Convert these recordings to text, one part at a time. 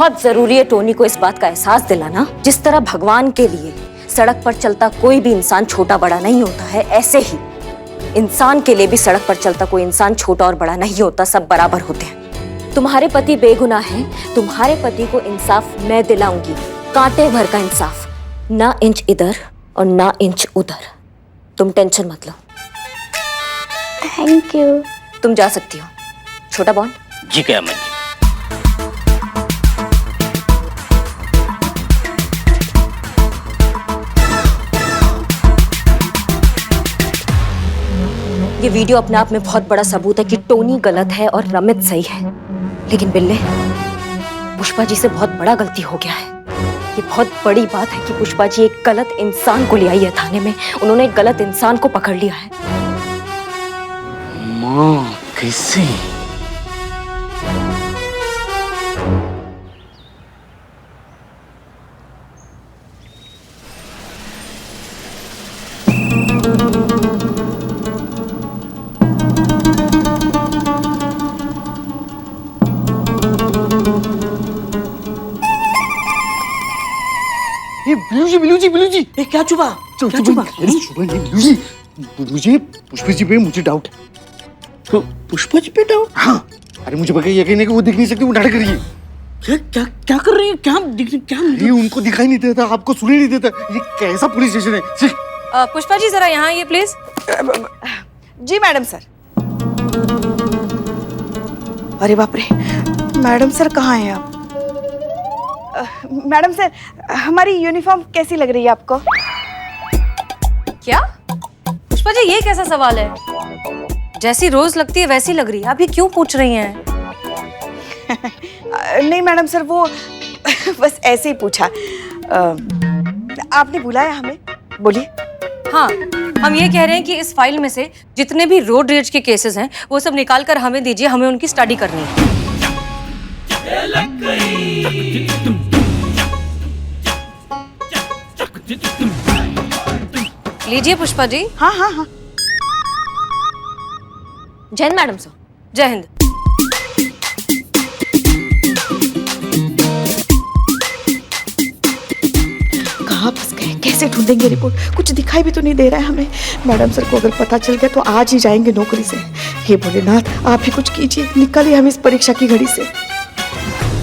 बहुत जरूरी है टोनी को इस बात का एहसास दिलाना, जिस तरह भगवान के लिए सड़क पर चलता कोई भी इंसान छोटा बड़ा नहीं होता है, ऐसे ही इंसान के लिए भी सड़क पर चलता कोई इंसान छोटा और बड़ा नहीं होता, सब बराबर होते हैं। तुम्हारे पति बेगुनाह हैं, तुम्हारे पति को इंसाफ मैं दिलाऊंगी, कांटे भर का इंसाफ, ना इंच इधर और ना इंच उधर। तुम टेंशन मत लो। Thank you. तुम जा सकती हो। छोटा बॉन्ड। जी क़यामत जी। ये वीडियो अपने आप में बहुत बड़ा सबूत है कि टोनी गलत है और रमित सही है, लेकिन बिल्ले, पुष्पा जी से बहुत बड़ा गलती हो गया है। ये बहुत बड़ी बात है कि पुष्पा जी एक गलत इंसान को ले आई है थाने में, उन्होंने एक गलत इंसान को पकड़ लिया है। माँ कैसे? बिलू जी ये क्या चुपा? क्या चुपा? मुझे पुष्पा जी पे मुझे डाउट है। तो पुष्पा जी पे डाउट? हाँ, अरे मुझे पक्का यकीन है कि वो दिख नहीं सकती, वो नाटक कर रही है। क्या क्या क्या कर रही है? क्या ये उनको दिखाई नहीं देता, आपको सुनाई नहीं देता। ये कैसा पुलिस स्टेशन है? पुष्पा जी जरा यहाँ आइए प्लीज। Ji madam sir. अरे बाप रे, मैडम सर कहाँ हैं आप? मैडम सर, हमारी यूनिफॉर्म कैसी लग रही है आपको? क्या पुष्पा जी, ये कैसा सवाल है? जैसी रोज लगती है वैसी लग रही है, आप ये क्यों पूछ रही हैं? नहीं मैडम सर, वो बस ऐसे ही पूछा। आपने बुलाया हमें, बोलिए। हाँ, हम ये कह रहे हैं कि इस फाइल में से जितने भी रोड रेज के केसेस हैं वो सब निकाल कर हमें दीजिए, हमें उनकी स्टडी करनी है। लीजिए पुष्पा जी। हाँ हाँ हाँ। जय हिंद मैडम सर। जय हिंद। कहाँ फंस गए, कैसे ढूंढेंगे रिपोर्ट? कुछ दिखाई भी तो नहीं दे रहा है हमें। मैडम सर को अगर पता चल गया तो आज ही जाएंगे नौकरी से। हे भोलेनाथ, आप ही कुछ कीजिए, निकालिए हम इस परीक्षा की घड़ी से।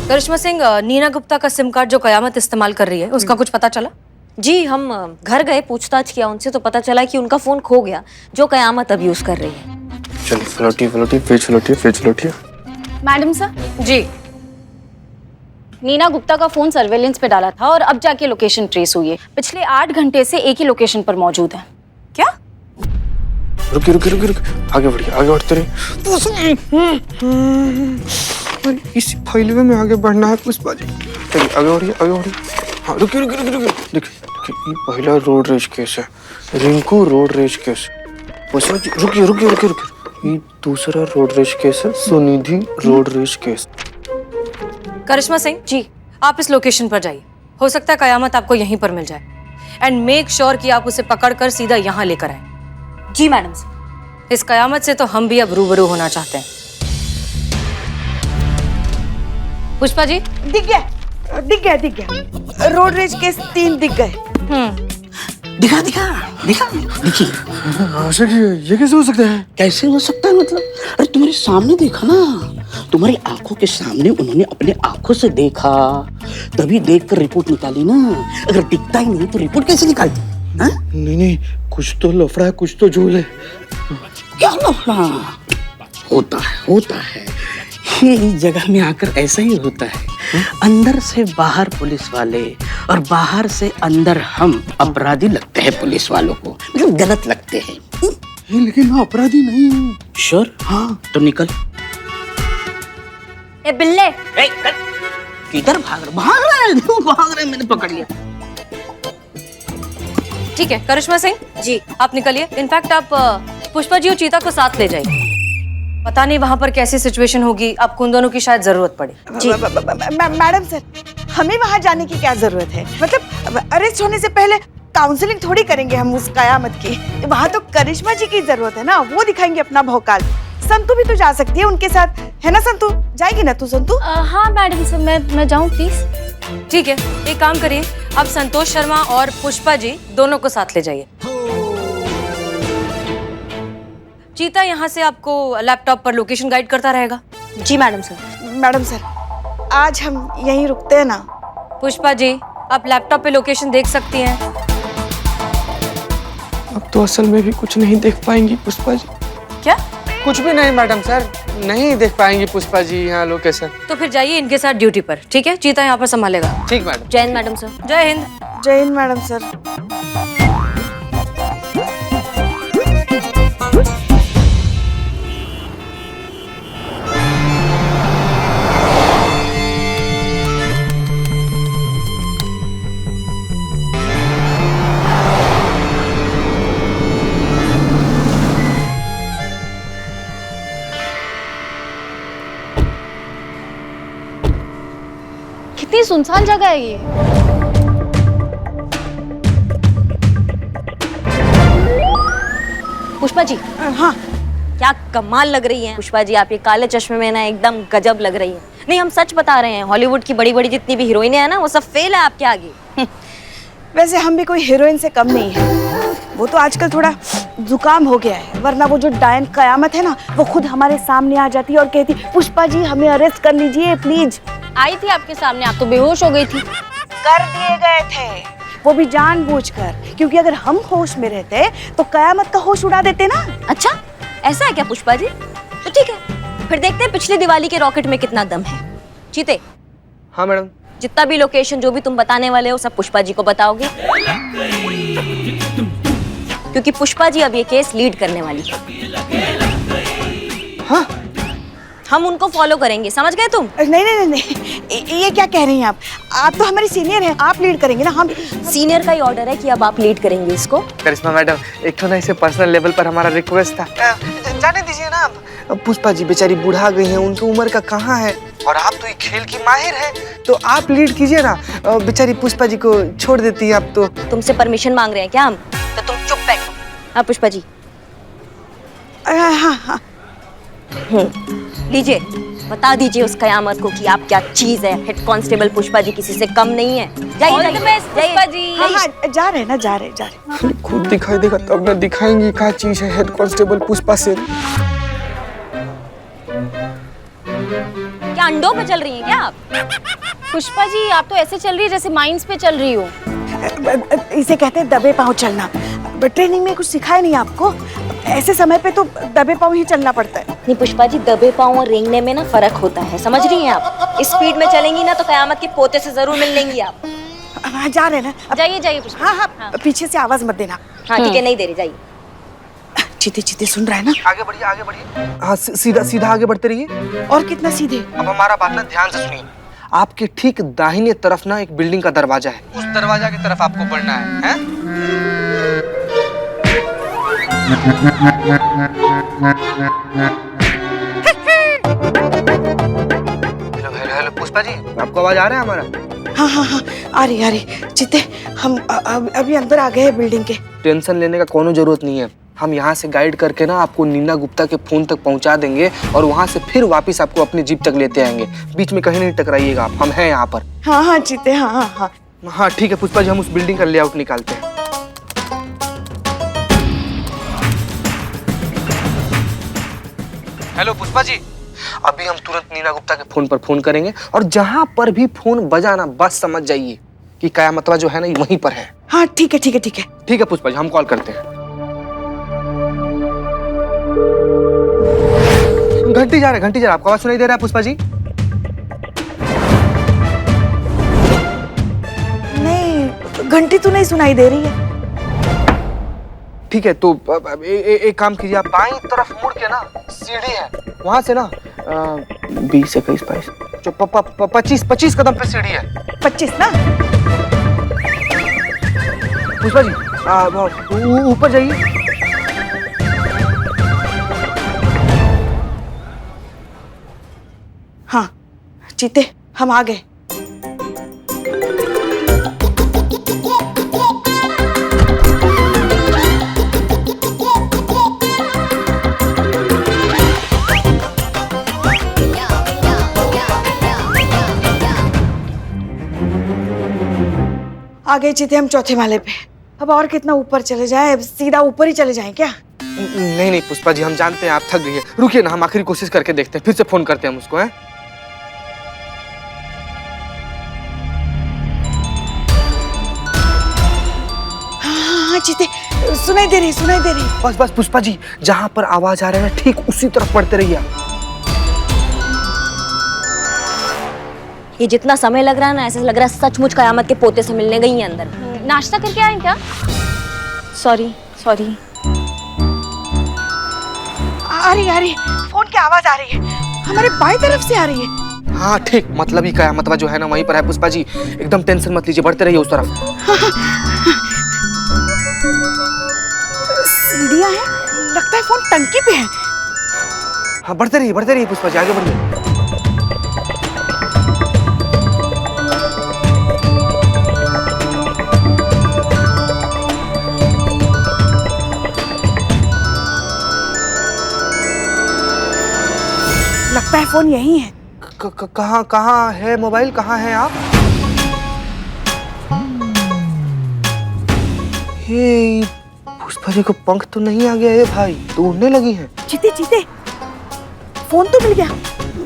करिश्मा सिंह, नीना गुप्ता का सिम कार्ड जो कयामत इस्तेमाल कर रही है उसका कुछ पता चला? जी, हम घर गए, पूछताछ किया उनसे तो पता चला कि उनका फोन खो गया जो कयामत अब यूज कर रही है। चलो फ्लोटी पेज लौटिए। मैडम सर, जी। नीना गुप्ता का फोन सर्वेलेंस पे डाला था और अब जाके लोकेशन ट्रेस हुई है। पिछले 8 घंटे से एक ही लोकेशन पर मौजूद है। क्या? रुक, आगे बढ़ते रहिए। इस फाइल में आगे बढ़ना है पुष्पा जी। चलिए आगे बढ़िए। हाँ, रुकिए। देखिए, ये पहला रोड रेज केस है, Rinku road rage case. Pushpa ji रुकिए। ये दूसरा रोड रेज केस है, Sunidhi road rage case. Karishma Singh ji, आप इस लोकेशन पर जाइए, हो सकता है कयामत आपको यहीं पर मिल जाए। एंड मेक श्योर कि आप उसे पकड़कर सीधा यहाँ लेकर आए। जी मैडम सर। इस कयामत से तो हम भी अब रूबरू होना चाहते हैं। पुष्पा जी। दिख गया। रोड रेज केस 3 दिख गए। दिखा। देखिए आशा जी, ये कैसे हो सकता है? कैसे हो सकता है मतलब? अरे तुम्हारे सामने देखा ना, तुम्हारी आंखों के सामने उन्होंने अपने आंखों से देखा, तभी देखकर रिपोर्ट निकाली ना। अगर दिखता ही नहीं तो रिपोर्ट कैसे निकालती? नहीं, कुछ तो लफड़ा है, कुछ तो झोल है। क्या लफड़ा? होता है। ये इस जगह में आकर ऐसा ही होता है। अंदर से बाहर पुलिस वाले और बाहर से अंदर हम अपराधी लगते हैं पुलिस वालों को, मतलब गलत लगते हैं। लेकिन मैं अपराधी नहीं हूँ। श्योर? हाँ तो निकल। ए बिल्ले, किधर भाग रहा है? मैंने पकड़ लिया। ठीक है करिश्मा सिंह जी, आप निकलिए। इनफैक्ट आप पुष्पा जी और चीता को साथ ले जाइए। पता नहीं वहां पर कैसी सिचुएशन होगी, आपको उन दोनों की शायद जरूरत पड़े। जी मैडम सर, हमें वहाँ जाने की क्या जरूरत है? मतलब अरेस्ट होने से पहले काउंसलिंग थोड़ी करेंगे हम उस कयामत की। वहाँ तो करिश्मा जी की जरूरत है ना, वो दिखाएंगे अपना भौकाल। संतू भी तो जा सकती है उनके साथ, है ना संतू? जाएगी ना तू संतू? हाँ मैडम सर, मैं जाऊँ प्लीज? ठीक है, एक काम करिए, आप संतोष शर्मा और पुष्पा जी दोनों को साथ ले जाइए। चीता यहाँ से आपको लैपटॉप पर लोकेशन गाइड करता रहेगा। जी मैडम सर। मैडम सर, आज हम यहीं रुकते हैं ना? पुष्पा जी, आप लैपटॉप पे लोकेशन देख सकती हैं। अब तो असल में भी कुछ नहीं देख पाएंगी पुष्पा जी। क्या? कुछ भी नहीं मैडम सर, नहीं देख पाएंगी पुष्पा जी यहाँ लोकेशन। तो फिर जाइए इनके साथ ड्यूटी पर, ठीक है? चीता यहाँ पर संभालेगा। ठीक मैडम। जय हिंद मैडम सर। जय हिंद। जय हिंद मैडम सर। कितनी सुनसान जगह है ये। पुष्पा जी, हाँ क्या कमाल लग रही हैं पुष्पा जी आप, ये काले चश्मे में ना एकदम गजब लग रही हैं। नहीं, हम सच बता रहे हैं, हॉलीवुड की बड़ी बड़ी जितनी भी हीरोइनें हैं ना, वो सब फेल है आपके आगे। वैसे हम भी कोई हीरोइन से कम नहीं है, वो तो आजकल थोड़ा जुकाम हो गया है, वरना वो जो डायन कयामत है ना, वो खुद हमारे सामने आ जाती और कहती पुष्पा जी हमें अरेस्ट कर लीजिए प्लीज। आई थी आपके सामने, आप तो बेहोश हो गई थी। कर दिए गए थे, वो भी जानबूझकर, क्योंकि अगर हम होश में रहते तो कयामत का होश उड़ा देते ना। अच्छा, ऐसा है क्या पुष्पा जी? तो ठीक है, फिर देखते हैं पिछली दिवाली के रॉकेट में कितना दम है। चीते, हाँ मैडम। जितना भी लोकेशन जो भी तुम बताने वाले हो सब पुष्पा जी को बताओगे, क्योंकि पुष्पा जी अब ये केस लीड करने वाली है। हाँ? हम उनको फॉलो करेंगे, समझ गए तुम? नहीं नहीं नहीं, नहीं। ये क्या कह रही हैं आप तो हमारी सीनियर हैं, आप लीड करेंगे ना। हम सीनियर का ही ऑर्डर है कि अब आप लीड करेंगे इसको। करिश्मा मैडम, एक तो ना इसे पर्सनल लेवल पर हमारा रिक्वेस्ट था। जाने दीजिए ना, अब पुष्पा जी बेचारी बुढ़ा गई हैं, उनकी उम्र का कहाँ है, और आप तो ये खेल की माहिर हैं, तो आप लीड कीजिए ना। बेचारी पुष्पा जी को छोड़ देती है आप तो। तुमसे परमिशन मांग रहे हैं क्या हम? तो तुम चुप बैठो। हाँ पुष्पा जी। हाँ हाँ लीजिए, बता दीजिए उस कयामत को कि आप क्या चीज है। हेड कांस्टेबल पुष्पा जी किसी से कम नहीं है। All the best, Pushpa ji. हाँ हाँ, जा रहे ना, जा रहे। खुद दिखाई देगा तब ना दिखाएंगी क्या चीज है हेड कांस्टेबल पुष्पा से। क्या अंडों पे चल रही हैं क्या आप? पुष्पा जी, आप तो ऐसे चल रही है जैसे माइंस पे चल रही हो। इसे कहते हैं दबे पांव चलना। ट्रेनिंग में कुछ सिखाया नहीं आपको? ऐसे समय पे तो दबे पांव ही चलना पड़ता है। नहीं पुष्पा जी, दबे पांव और रेंगने में ना फर्क होता है, समझ रही हैं आप? इस स्पीड में चलेंगी ना तो कयामत के पोते से जरूर मिल लेंगी आप। हाँ, जा रहे ना। जाइए जाइए पुष्पा। हाँ हाँ, पीछे से आवाज मत देना। हाँ ठीक है, नहीं दे रही, जाइए। चीते चीते सुन रहा है ना? आगे बढ़िए, आगे बढ़िए। हाँ, सीधा सीधा आगे बढ़ते रहिए। और कितना सीधे? अब हमारा बात ना ध्यान से सुनिए। आपके ठीक दाहिने तरफ ना एक बिल्डिंग का दरवाजा है, उस दरवाजा की तरफ आपको बढ़ना है, हैं? हेलो हेलो पुष्पा जी, आपको आवाज आ रहा है हमारा? हाँ हाँ हाँ, आ रही। चित्ते, हम अभी अंदर आ गए हैं बिल्डिंग के। टेंशन लेने का कोनो जरूरत नहीं है, हम यहाँ से गाइड करके ना आपको नीना गुप्ता के फोन तक पहुँचा देंगे और वहाँ से फिर वापस आपको अपनी जीप तक लेते आएंगे। बीच में कहीं नहीं टकराइएगा आप, हम हैं यहाँ पर। हाँ हाँ चित्ते, हाँ हाँ हाँ। हाँ ठीक है पुष्पा जी, हम उस बिल्डिंग का लेआउट निकालते हैं। हेलो पुष्पा जी, अभी हम तुरंत नीना गुप्ता के फोन पर फोन करेंगे और जहां पर भी फोन बजाना बस समझ जाइए कि कयामतवा जो है ना ये वहीं पर है। हाँ ठीक है। ठीक है पुष्पा जी, हम कॉल करते हैं। घंटी जा रहा है, आपको आवाज सुनाई दे रहा है पुष्पा जी? नहीं, घंटी तो नहीं सुनाई दे रही है। ठीक है, तो एक काम कीजिए, आप बाईं तरफ मुड़ के ना सीढ़ी है, वहां से ना 20 21 22 जो 25 कदम पे सीढ़ी है। 25 ना? पुष्पा जी ऊपर जाइए। हाँ चीते, हम आ गए। आ गए चीते हम चौथे माले पे। अब और कितना ऊपर चले जाए, अब सीधा ऊपर ही चले जाएं क्या? नहीं नहीं पुष्पा जी, हम जानते हैं आप थक गई हैं। रुकिए ना, हम आखिरी कोशिश करके देखते हैं, फिर से फोन करते हैं हम उसको, हैं? हाँ चीते, सुनाई दे रही, सुनाई दे रही। बस बस पुष्पा जी, जहाँ पर आवाज आ रहा है ना ठीक उसी तरफ बढ़ते रहिए आप। ये जितना समय लग रहा है ना, ऐसा लग रहा है सचमुच कयामत के पोते से मिलने गई हैं अंदर। नाश्ता करके आए क्या? Sorry sorry. आ रही, फोन की आवाज आ रही है, हमारे बाएं तरफ से आ रही है। हाँ ठीक, मतलब ही कयामत जो है ना वहीं पर है पुष्पा जी, एकदम टेंशन मत लीजिए, बढ़ते रहिए उस तरफ। सीढ़ियाँ हैं, लगता है फोन टंकी पे है। हाँ बढ़ते रहिए पुष्पा जी, आगे बढ़िए। लगता है फोन यही है। कहाँ है मोबाइल, कहाँ है आप? हे पुष्पा जी को पंख तो नहीं आ गया है भाई, तो उड़ने लगी है। चीते, फोन तो मिल गया,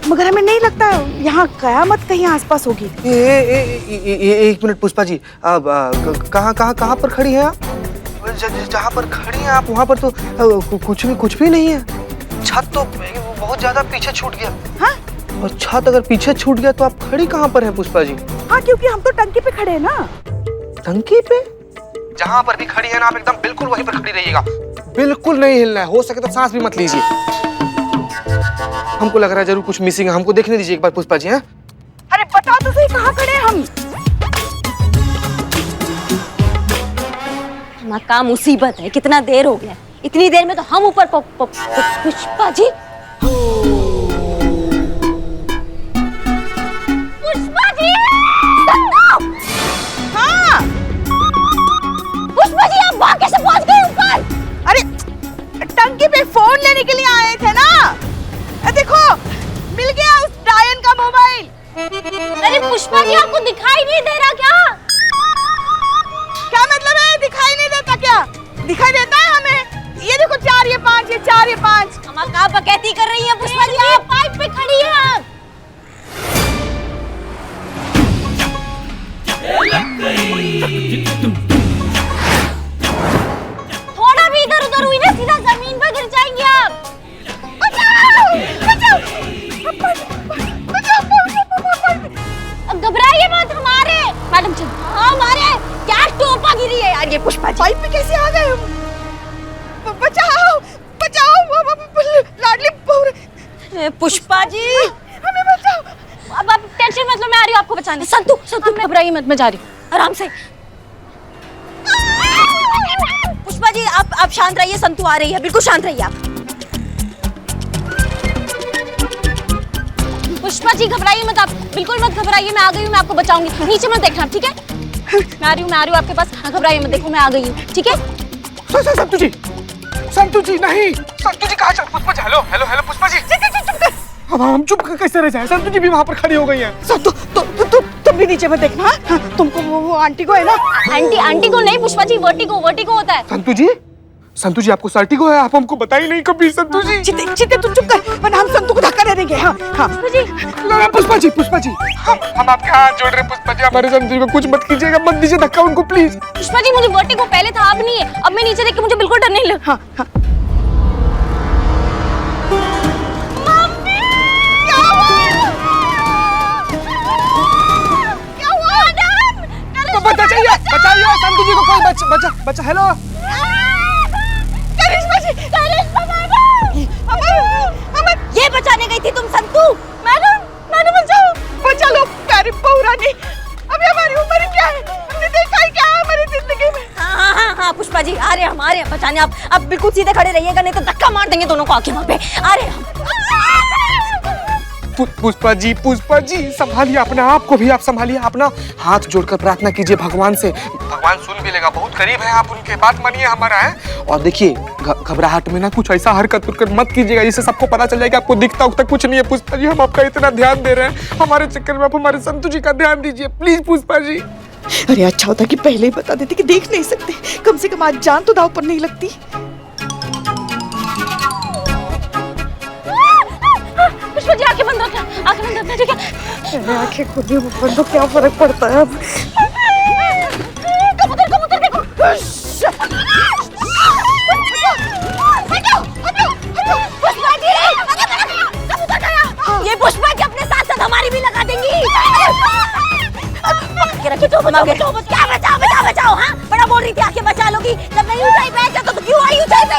मगर हमें नहीं लगता यहाँ कयामत कहीं आसपास होगी। एक मिनट पुष्पा जी, अब कहाँ पर खड़ी हैं आप? जहाँ पर खड़ी हैं आप वहाँ पर तो कुछ भी नहीं है। छत तो बहुत ज्यादा पीछे छूट गया। हाँ? और छत अगर पीछे छूट गया तो आप खड़ी कहाँ पर हैं पुष्पा जी? हाँ, क्योंकि हम तो टंकी पे खड़े हैं ना। टंकी पे? जहाँ पर भी खड़ी है ना आप एकदम बिल्कुल वहीं पर खड़ी रहिएगा, बिल्कुल नहीं हिलना है, हो सके तो सांस भी मत लीजिए। हमको लग रहा है जरूर कुछ मिसिंग है, हमको देखने दीजिए एक बार पुष्पा जी। हैं? अरे बताओ तो सही, कहाँ खड़े हैं हम? नाकाम मुसीबत है, कितना देर हो गया, इतनी देर में तो हम ऊपर पुष्पा जी, पुष्पा जी, हाँ पुष्पा जी आप वहाँ कैसे पहुँच गए ऊपर? अरे टंकी पे फोन लेने के लिए आए थे ना। देखो मिल गया उस डायन का मोबाइल। अरे पुष्पा जी आपको दिखाई नहीं दे रहा क्या? क्या मतलब है दिखाई नहीं देता क्या? दिखाई देता है हमें, ये देखो 4 ये 5, ये 4 ये 5। हम कहाँ बकैती कर रही हैं पुष्पा जी, आप पाइप पे खड़ी हैं आप। थोड़ा भी इधर उधर हुई ना सीधा जमीन पर गिर जाएंगे आप। बचाओ, घबराइए मत, हमारे मैडम जी, हमारे क्या टोपा गिरी है यार ये पुष्पा जी। पाइप पे कैसे आ गए हम? बचाओ लाडली बहू। पुष्पा जी हमें बचाओ। अब आप टेंशन मत लो, मैं आ रही हूँ आपको बचाने। संतु घबराइए मत, मैं जा रही हूँ। आराम से। पुष्पा जी आप शांत रहिए, संतु आ रही है, बिल्कुल शांत रहिए आप। पुष्पा जी घबराइए मत, आप बिल्कुल मत घबराइए, मैं आ गई हूँ, मैं आपको बचाऊंगी। नीचे मत देखना, ठीक है? मैं आ रही हूँ आपके पास, घबराइए मत, देखो मैं आ गई हूँ, ठीक है? संतु जी नहीं, संतु जी कहाँ चल? पुष्पा जी, हेलो पुष्पा जी। अब हम चुप कैसे रह जाए? संतु जी भी वहाँ पर खड़ी हो गई हैं। तुम भी नीचे मत देखना। हाँ, तुमको वो आंटी को है ना। आंटी को नहीं पुष्पा जी, वर्टिगो होता है। संतु जी आपको सर्टिगो है, आप हमको बताइए नहीं कभी संतु जी। चिते तुम चुप कर, वरना हम संतु को धक्का दे देंगे। हाँ पुष्पा जी हम आपके हाथ जोड़ रहे हैं पुष्पा जी, हमारे संतु जी को कुछ मत कीजिएगा, मत दीजिए धक्का उनको प्लीज। पुष्पा जी मुझे वर्टिगो पहले था, अब नहीं है। अब मैं नीचे देख के मुझे बिल्कुल डर नहीं लगा। हाँ। बचाइए संतु जी को, कोई बचा। हेलो ये बचाने गई थी तुम संतु? मैडम बचा लो प्यारी बहू रानी। अभी हमारी उम्र क्या है, हमने देखा ही क्या है हमारी जिंदगी में। हाँ पुष्पा जी आ रहे हैं बचाने। आप बिल्कुल सीधे खड़े रहिएगा, नहीं तो धक्का मार देंगे दोनों को आके वहाँ पे। आ रहे हम। पुष्पा जी संभालिए अपना आप को भी, आप संभालिए अपना। हाथ जोड़कर प्रार्थना कीजिए भगवान से, भगवान सुन भी लेगा, बहुत करीब है आप उनके, बात मानिए हमारा है। और देखिए घबराहट में ना कुछ ऐसा हरकत मत कीजिएगा जिससे सबको पता चल जाएगा आपको दिखता उखता कुछ नहीं है। पुष्पा जी हम आपका इतना ध्यान दे रहे हैं, हमारे चक्कर में आप हमारे संतु जी का ध्यान दीजिए प्लीज पुष्पा जी। अरे अच्छा होता कि पहले ही बता देते कि देख नहीं सकते, कम से कम आज जान तो दाव पर नहीं लगती। पुष्पा जी आंखें बंद रखना, आंखें बंद रखना, ठीक है? अरे आंखें खुद ही बंद तो क्या फर्क पड़ता है अब। कबूतर देखो। ये पुष्पा जी अपने साथ साथ हमारी भी लगा देंगी। क्या बचाओ हाँ? बड़ा बोल रही थी आंखें बचा लोगी, जब नहीं ऊंचाई पे आए तो क्यों आई ऊंचाई पे?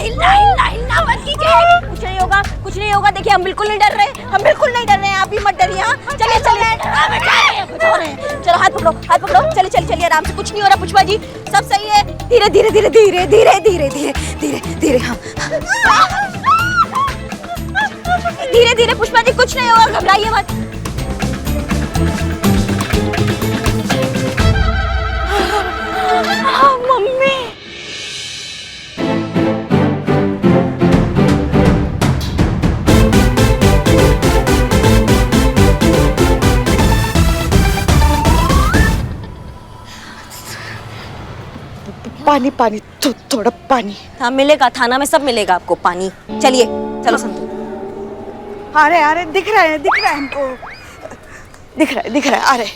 हिलना मत कीजिए। कुछ नहीं होगा। देखिए हम बिल्कुल नहीं डर रहे हैं, आप भी मत डरिए। हाँ चलिए चलो हाथ पकड़ो, चलिए आराम से, कुछ नहीं हो रहा पुष्पा जी, सब सही है। धीरे हाँ धीरे पुष्पा जी, कुछ नहीं होगा, घबराइए मत। मम्मी पानी थोड़ा पानी। हाँ मिलेगा, थाना में सब मिलेगा आपको पानी। चलिए चलो संतू। अरे दिख रहा है हमको, दिख रहा है। अरे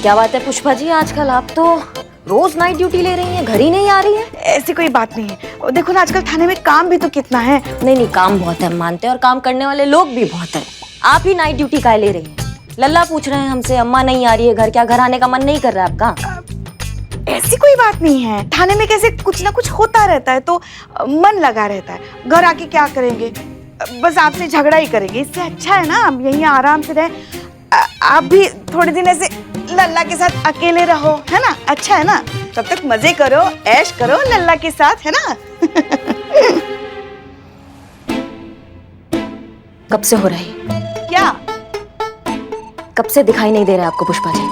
क्या बात है पुष्पा जी, आजकल आप तो रोज नाइट ड्यूटी ले रही हैं, घर ही नहीं आ रही हैं। ऐसी कोई बात नहीं है, और देखो ना आजकल थाने में काम भी तो कितना है। नहीं काम बहुत है, हम मानते हैं, और काम करने वाले लोग भी बहुत हैं। आप ही नाइट ड्यूटी काहे ले रही हैं? लल्ला पूछ रहे हैं हमसे, अम्मा नहीं आ रही है घर, क्या घर आने का मन नहीं कर रहा है आपका? ऐसी कोई बात नहीं है, थाने में कैसे कुछ ना कुछ होता रहता है तो मन लगा रहता है। घर आके क्या करेंगे, बस आपसे झगड़ा ही करेंगे। इससे अच्छा है ना हम यहीं आराम से रहे। आप भी थोड़े दिन ऐसे लल्ला के साथ अकेले रहो, है ना? अच्छा है ना? तब तक मजे करो, ऐश करो लल्ला के साथ, है ना? कब से हो रहा है? क्या कब से दिखाई नहीं दे रहा है आपको पुष्पा जी?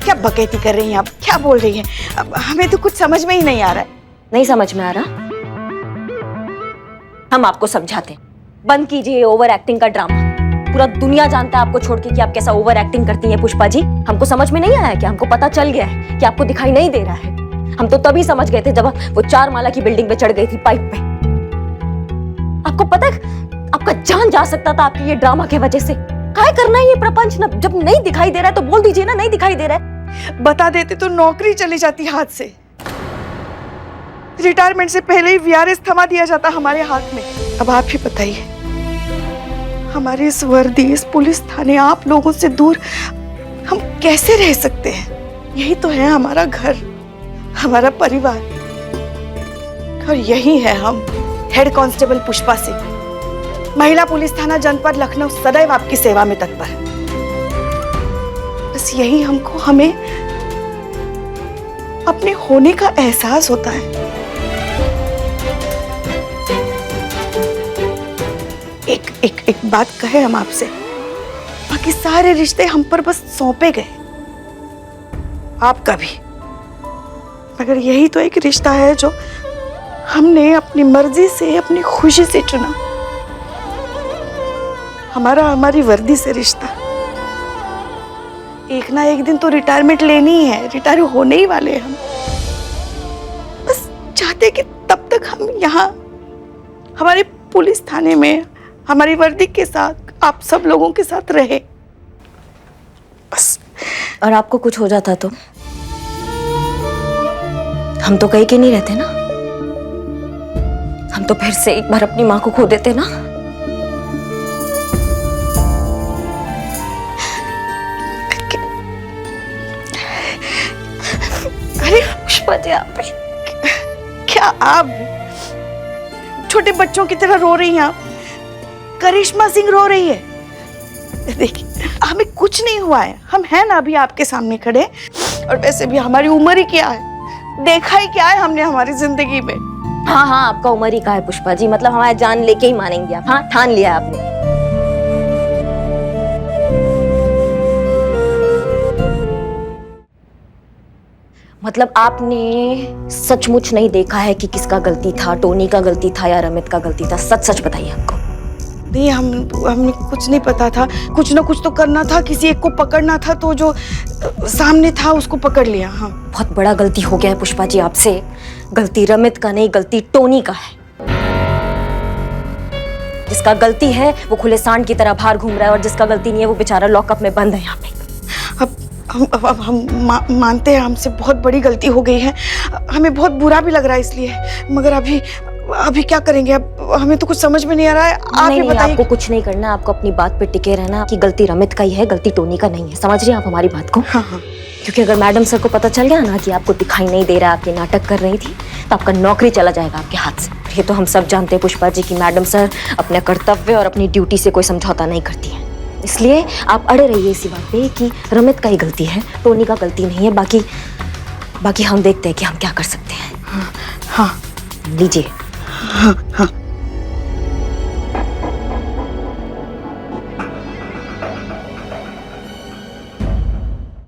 क्या बकैती कर रही हैं आप? क्या बोल रही हैं? अब हमें तो कुछ समझ में ही नहीं आ रहा है। नहीं समझ में आ रहा? हम आपको समझाते हैं, बंद कीजिए ओवर एक्टिंग का ड्रामा। पूरा दुनिया जानता है आपको छोड़ के कि आप कैसा ओवर एक्टिंग करती हैं पुष्पा जी। हमको समझ में नहीं आया कि हमको पता चल गया है कि आपको दिखाई नहीं दे रहा है। हम तो तभी समझ गए थे जब वो 4 माला की बिल्डिंग पे चढ़ गई थी पाइप पे। आपको पता है आपका जान जा सकता था आपकी ये ड्रामा की वजह से। काय करना है ये प्रपंच? ना जब नहीं दिखाई दे रहा है तो बोल दीजिए ना, नहीं दिखाई दे रहा है। बता देते तो नौकरी चली जाती हाथ से। रिटायरमेंट से पहले ही वीआरएस थमा दिया जाता हमारे हाथ में। अब आप ही बताइए, हमारे इस वर्दी, इस पुलिस थाने, आप लोगों से दूर हम कैसे रह सकते हैं? यही तो है हमारा घर, हमारा परिवार, और यही है हम। हेड कांस्टेबल पुष्पा सिंह, महिला पुलिस थाना जनपद लखनऊ, सदैव आपकी सेवा में तत्पर। बस यही हमको, हमें अपने होने का एहसास होता है। एक बात कहे हम आपसे, बाकी सारे रिश्ते हम पर बस सौंपे गए, आपका भी। मगर यही तो एक रिश्ता है जो हमने अपनी मर्जी से, अपनी खुशी से चुना। हमारी वर्दी से रिश्ता। एक ना एक दिन तो रिटायरमेंट लेनी ही है, रिटायर होने ही वाले हैं हम। बस चाहते कि तब तक हम यहाँ हमारे पुलिस थाने में हमारी वर्दी के साथ आप सब लोगों के साथ रहे, बस। और आपको कुछ हो जाता तो हम तो कहीं के नहीं रहते ना। हम तो फिर से एक बार अपनी माँ को खो देते ना। अरे पुष्पा जी, आप क्या आप छोटे बच्चों की तरह रो रही हैं? आप करिश्मा सिंह रो रही है। देखिए हमें कुछ नहीं हुआ है, हम हैं ना अभी आपके सामने खड़े। और वैसे भी हमारी उम्र ही क्या है, देखा ही क्या है हमने हमारी जिंदगी में। हाँ आपका उम्र ही का है पुष्पा जी, मतलब हमारा जान लेके ही मानेंगे आप। हाँ ठान लिया है आपने। मतलब आपने सचमुच नहीं देखा है कि किसका गलती था, टोनी का गलती था या रमित का गलती था? सच सच बताइए हमको। नहीं, हमें कुछ नहीं पता था। कुछ ना कुछ तो करना था, किसी एक को पकड़ना था, तो जो सामने था उसको पकड़ लिया। हाँ, बहुत बड़ा गलती हो गया है पुष्पा जी आपसे। गलती रमित का नहीं, गलती टोनी का है। जिसका गलती है वो खुले सांड की तरह बाहर घूम रहा है, और जिसका गलती नहीं है वो बेचारा लॉकअप में बंद है यहाँ पे। अब हम मानते हैं हमसे बहुत बड़ी गलती हो गई है। हमें बहुत बुरा भी लग रहा है इसलिए, मगर अभी क्या करेंगे? अब हमें तो कुछ समझ में नहीं आ रहा है। आप ही नहीं, बताइए। आपको कुछ नहीं करना, आपको अपनी बात पे टिके रहना कि गलती रमित का ही है, गलती टोनी का नहीं है। समझ रहे हैं आप हमारी बात को? हाँ हाँ। क्योंकि अगर मैडम सर को पता चल गया ना कि आपको दिखाई नहीं दे रहा, आपकी नाटक कर रही थी, तो आपका नौकरी चला जाएगा आपके हाथ से। ये तो हम सब जानते हैं पुष्पा जी कि मैडम सर अपने कर्तव्य और अपनी ड्यूटी से कोई समझौता नहीं करती है। इसलिए आप अड़े रहिए इसी बात पे कि रमित का ही गलती है, टोनी का गलती नहीं है। बाकी हम देखते हैं कि हम क्या कर सकते हैं। हाँ लीजिए। हाँ हाँ।